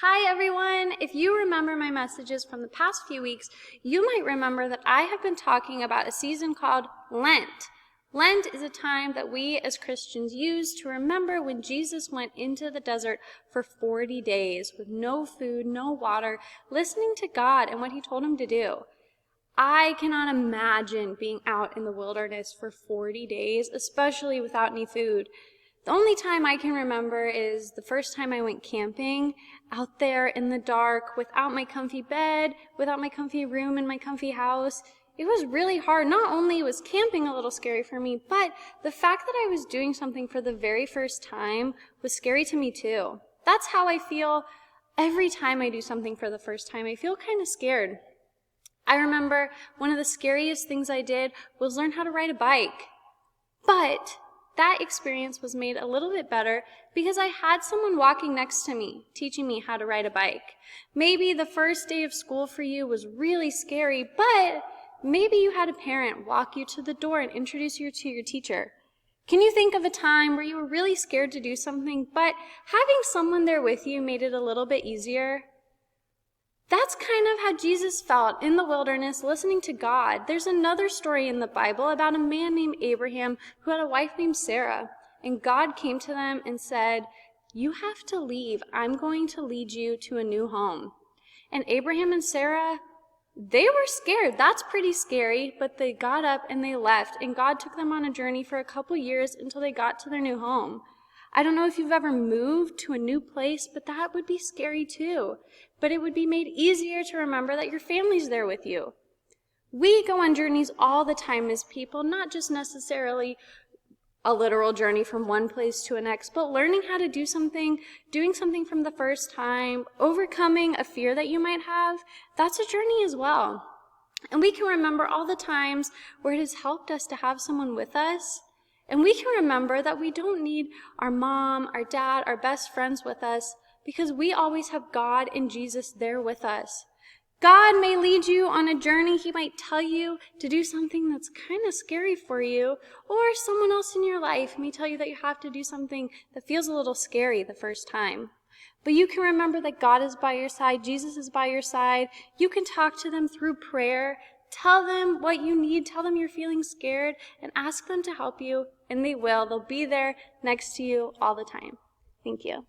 Hi everyone! If you remember my messages from the past few weeks, you might remember that I have been talking about a season called Lent. Lent is a time that we as Christians use to remember when Jesus went into the desert for 40 days with no food, no water, listening to God and what he told him to do. I cannot imagine being out in the wilderness for 40 days, especially without any food. The only time I can remember is the first time I went camping, out there in the dark, without my comfy bed, without my comfy room and my comfy house. It was really hard. Not only was camping a little scary for me, but the fact that I was doing something for the very first time was scary to me too. That's how I feel every time I do something for the first time. I feel kind of scared. I remember one of the scariest things I did was learn how to ride a bike. But that experience was made a little bit better because I had someone walking next to me, teaching me how to ride a bike. Maybe the first day of school for you was really scary, but maybe you had a parent walk you to the door and introduce you to your teacher. Can you think of a time where you were really scared to do something, but having someone there with you made it a little bit easier? That's kind of how Jesus felt in the wilderness listening to God. There's another story in the Bible about a man named Abraham who had a wife named Sarah. And God came to them and said, "You have to leave. I'm going to lead you to a new home." And Abraham and Sarah, they were scared. That's pretty scary. But they got up and they left. And God took them on a journey for a couple years until they got to their new home. I don't know if you've ever moved to a new place, but that would be scary too. But it would be made easier to remember that your family's there with you. We go on journeys all the time as people, not just necessarily a literal journey from one place to the next, but learning how to do something, doing something from the first time, overcoming a fear that you might have, that's a journey as well. And we can remember all the times where it has helped us to have someone with us. And we can remember that we don't need our mom, our dad, our best friends with us because we always have God and Jesus there with us. God may lead you on a journey. He might tell you to do something that's kind of scary for you, or someone else in your life may tell you that you have to do something that feels a little scary the first time. But you can remember that God is by your side, Jesus is by your side. You can talk to them through prayer. Tell them what you need. Tell them you're feeling scared and ask them to help you, and they will. They'll be there next to you all the time. Thank you.